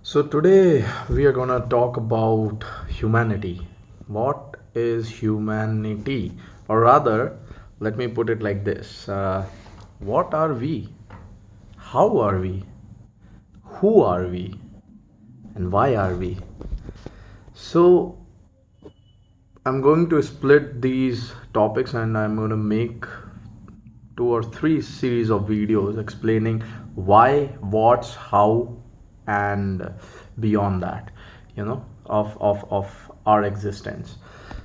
So today we are gonna talk about humanity. What is humanity? Or rather, let me put it like this: what are we? How are we? Who are we? And why are we? So I'm going to split these topics and I'm going to make two or three series of videos explaining why, what's, how, and beyond that, of our existence.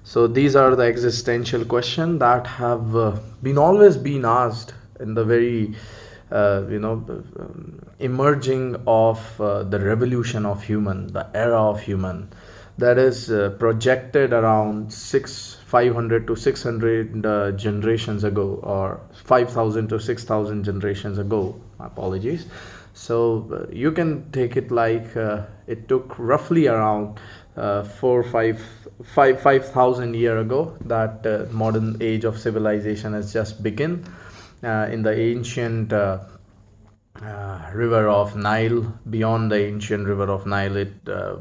So these are the existential questions that have been always been asked in the very emerging of the revolution of human, the era of human, that is projected around 500 to 600 generations ago, or 5,000 to 6,000 generations ago. Apologies. So you can take it like it took roughly around 5,000 year ago that modern age of civilization has just begun in the ancient river of Nile. Beyond the ancient river of Nile, it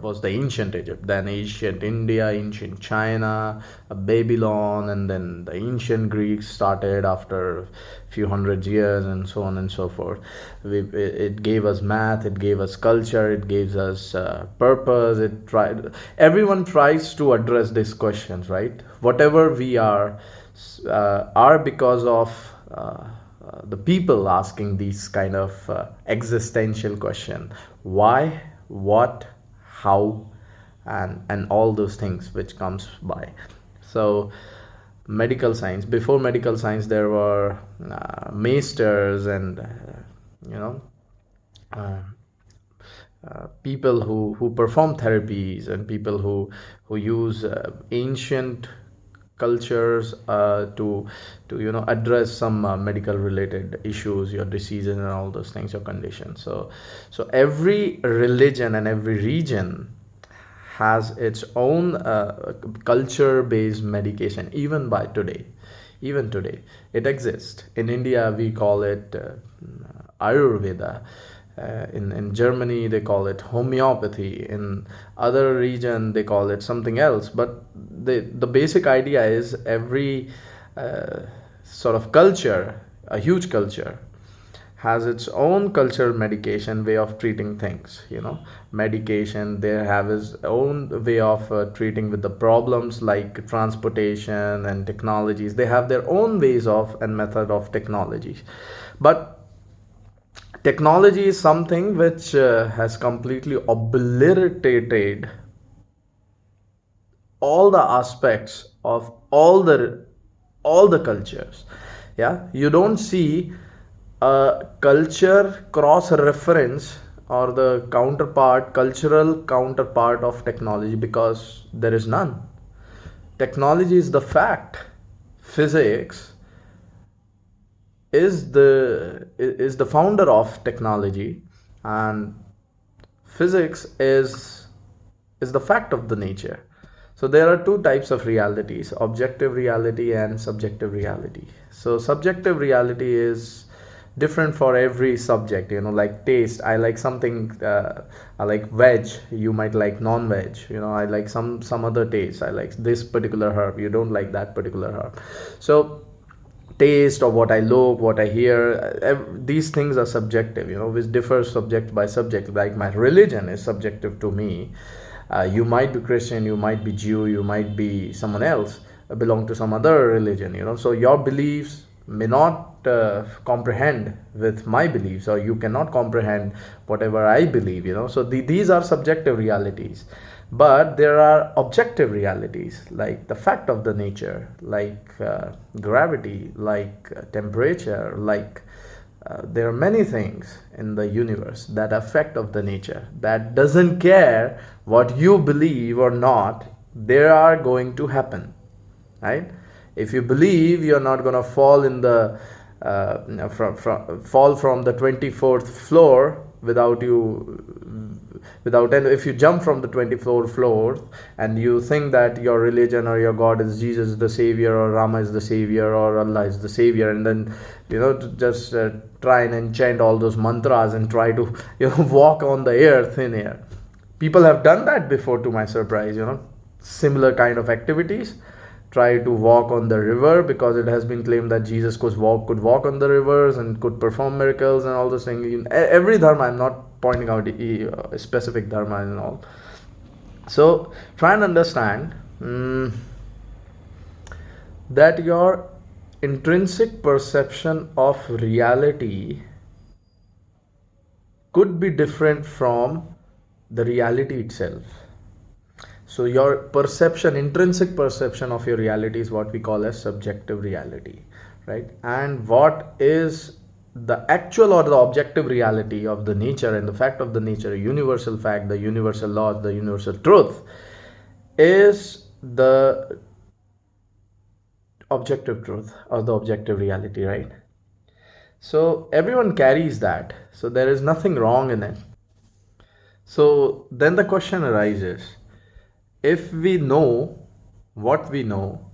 was the ancient Egypt, then ancient India, ancient China, Babylon, and then the ancient Greeks started after a few hundred years, and so on and so forth. It gave us math, it gave us culture, it gives us purpose. Everyone tries to address these questions, right? Whatever we are because of the people asking these kind of existential question: why, what, how, and all those things which comes by. So medical science, before medical science there were maesters and you know uh, people who perform therapies, and people who use ancient cultures to address some medical related issues, your diseases and all those things, your conditions. So every religion and every region has its own culture based medication. Even today it exists. In India we call it Ayurveda. In Germany they call it homeopathy. In other region they call it something else. But the basic idea is every sort of culture, a huge culture, has its own cultural medication way of treating things. Medication, they have its own way of treating with the problems like transportation and technologies. They have their own ways of and method of technologies. But technology is something which has completely obliterated all the aspects of all the cultures. Yeah, you don't see a culture cross reference or the cultural counterpart of technology, because there is none. Technology is the fact. Physics is the founder of technology, and physics is the fact of the nature. So there are two types of realities: objective reality and subjective reality. So subjective reality is different for every subject. Like taste, I like something, I like veg, you might like non-veg. I like some other taste, I like this particular herb, you don't like that particular herb. So taste, or what I look, what I hear, these things are subjective, which differs subject by subject. Like my religion is subjective to me. You might be Christian, you might be Jew, you might be someone else, belong to some other religion. So your beliefs may not comprehend with my beliefs, or you cannot comprehend whatever I believe. So these are subjective realities. But there are objective realities, like the fact of the nature, like gravity, like temperature, like there are many things in the universe that affect of the nature, that doesn't care what you believe or not, they are going to happen, right? If you believe you're not going to fall in the fall from the 24th floor without if you jump from the 24th floor, and you think that your religion or your god is Jesus the savior, or Rama is the savior, or Allah is the savior, and then to just try and enchant all those mantras and try to walk on the air, thin air. People have done that before, to my surprise, similar kind of activities. Try to walk on the river, because it has been claimed that Jesus could walk on the rivers and could perform miracles and all those things. Every dharma, I'm not pointing out a specific dharma and all. So try and understand that your intrinsic perception of reality could be different from the reality itself. So your perception, intrinsic perception of your reality is what we call as subjective reality, right? And what is the actual or the objective reality of the nature and the fact of the nature, a universal fact, the universal law, the universal truth, is the objective truth or the objective reality, right? So everyone carries that. So there is nothing wrong in it. So then the question arises, if we know what we know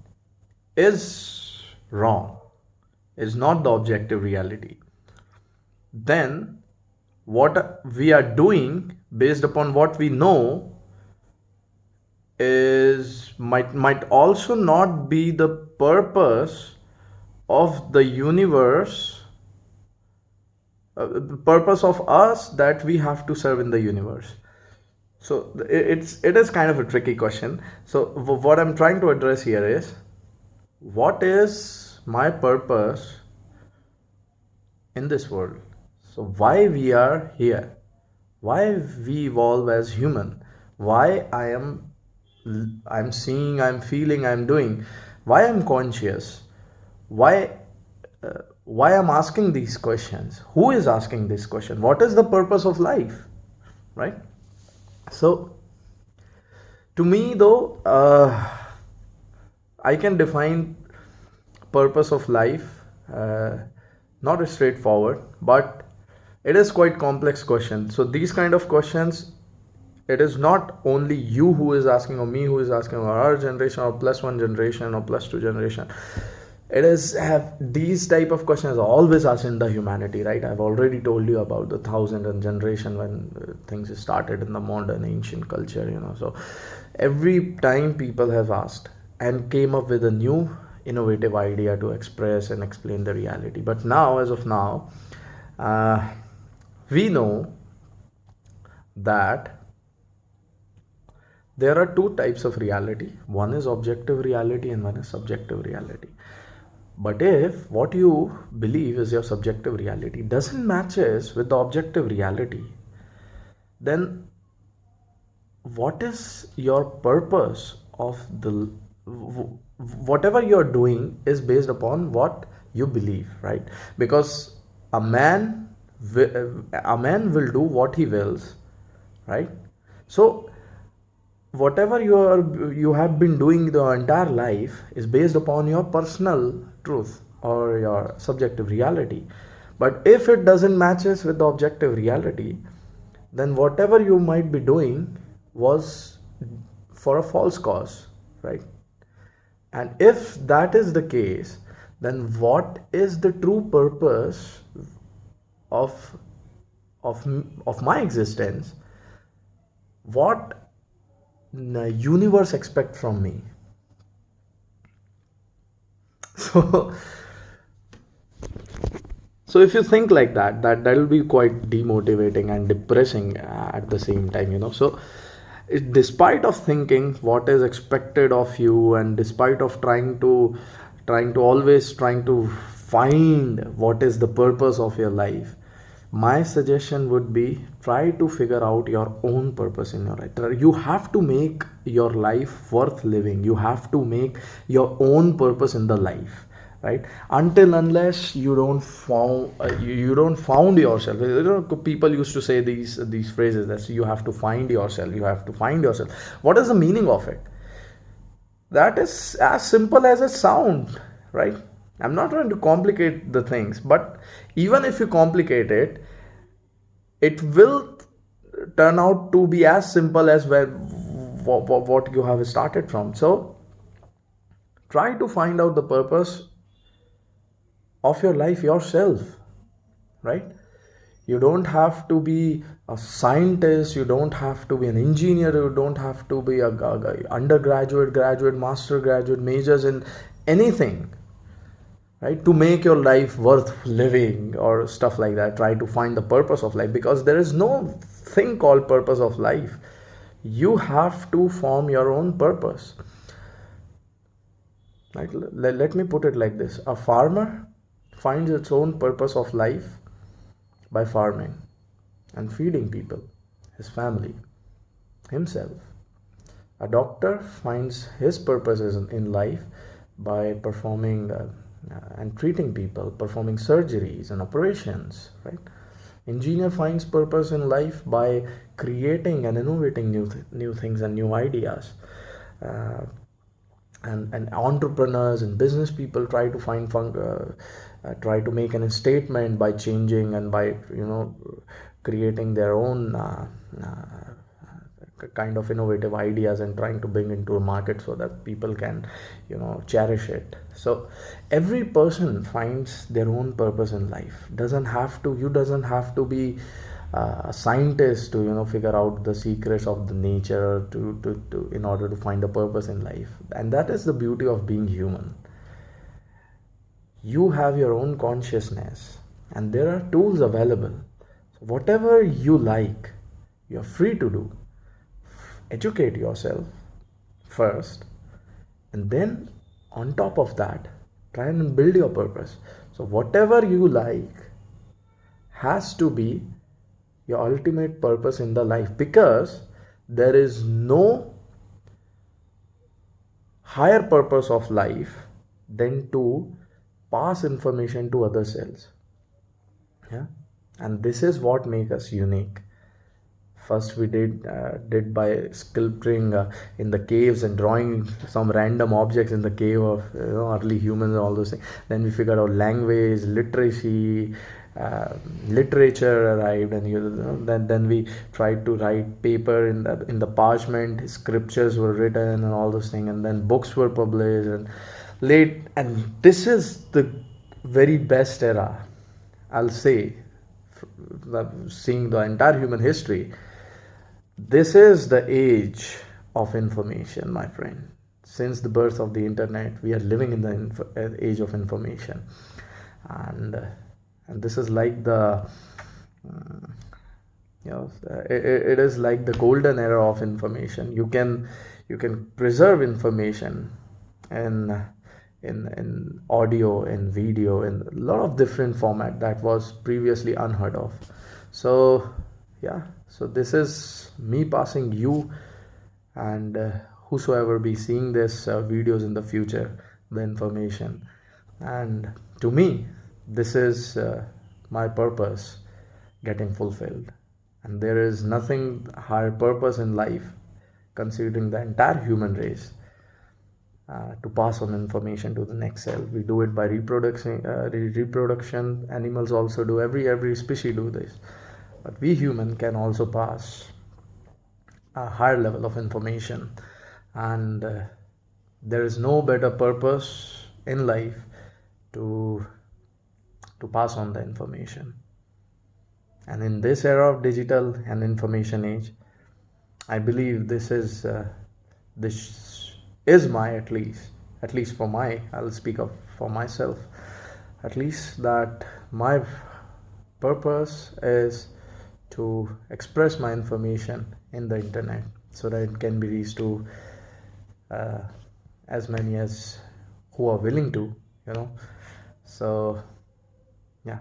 is wrong, is not the objective reality, then what we are doing based upon what we know is might also not be the purpose of the universe, the purpose of us that we have to serve in the universe. So it is kind of a tricky question. So what I'm trying to address here is, what is my purpose in this world? So why we are here, why we evolve as human, why I'm seeing, I'm feeling, I'm doing, why I'm conscious, why why I'm asking these questions, who is asking this question, what is the purpose of life, right? So to me though, I can define purpose of life, not straightforward, but it is quite complex question. So these kind of questions, it is not only you who is asking or me who is asking, or our generation or plus one generation or plus two generation. It is have these type of questions are always asked in the humanity, right? I've already told you about the thousand and generation when things started in the modern ancient culture, so every time people have asked and came up with a new innovative idea to express and explain the reality. But now, as of now, we know that there are two types of reality. One is objective reality and one is subjective reality. But if what you believe is your subjective reality doesn't matches with the objective reality, then what is your purpose of the whatever you're doing is based upon what you believe, right? Because a man will do what he wills, right? So whatever you have been doing the entire life is based upon your personal truth or your subjective reality. But if it doesn't matches with the objective reality, then whatever you might be doing was for a false cause, right? And if that is the case, then what is the true purpose of of my existence? What the universe expect from me? So so if you think like that will be quite demotivating and depressing at the same time, so despite of thinking what is expected of you, and despite of trying to find what is the purpose of your life, my suggestion would be, try to figure out your own purpose in your life. You have to make your life worth living. You have to make your own purpose in the life, right? Until unless you don't found yourself. People used to say these phrases that you have to find yourself, you have to find yourself. What is the meaning of it? That is as simple as it sounds, right? I'm not trying to complicate the things, but even if you complicate it, it will turn out to be as simple as what you have started from. So try to find out the purpose of your life yourself, right? You don't have to be a scientist, you don't have to be an engineer, you don't have to be a undergraduate, graduate, master, graduate, majors in anything, right, to make your life worth living or stuff like that. Try to find the purpose of life, because there is no thing called purpose of life. You have to form your own purpose, right? Let me put it like this: a farmer finds its own purpose of life by farming and feeding people, his family, himself. A doctor finds his purposes in life by performing and treating people, performing surgeries and operations, right? Engineer finds purpose in life by creating and innovating new things and new ideas. Uh, and entrepreneurs and business people try to try to make a statement by changing and by creating their own kind of innovative ideas and trying to bring into a market so that people can cherish it. So every person finds their own purpose in life. Doesn't have to be a scientist to figure out the secrets of the nature to in order to find a purpose in life. And that is the beauty of being human. You have your own consciousness and there are tools available. So whatever you like, you're free to do. Educate yourself first, and then on top of that, try and build your purpose. So whatever you like has to be your ultimate purpose in the life, because there is no higher purpose of life than to pass information to other cells. Yeah, and this is what makes us unique. First we did by sculpting in the caves and drawing some random objects in the cave of early humans and all those things. Then we figured out language, literacy, literature arrived, and then we tried to write paper in the parchment. Scriptures were written and all those things, and then books were published and this is the very best era, I'll say, seeing the entire human history. This is the age of information, my friend. Since the birth of the internet, we are living in the age of information, and this is like the it is like the golden era of information. You can preserve information in in audio, in video, in a lot of different format that was previously unheard of. So yeah, so this is me passing you, and whosoever be seeing this videos in the future, the information. And to me, this is my purpose getting fulfilled, and there is nothing higher purpose in life, considering the entire human race, to pass on information to the next cell. We do it by reproduction. Animals also do. Every species do this, but we human can also pass a higher level of information, and there is no better purpose in life to pass on the information. And in this era of digital and information age, I believe this is my, at least for my, I'll speak of for myself, at least, that my purpose is to express my information in the internet so that it can be reached to uh, as many as who are willing to. So yeah.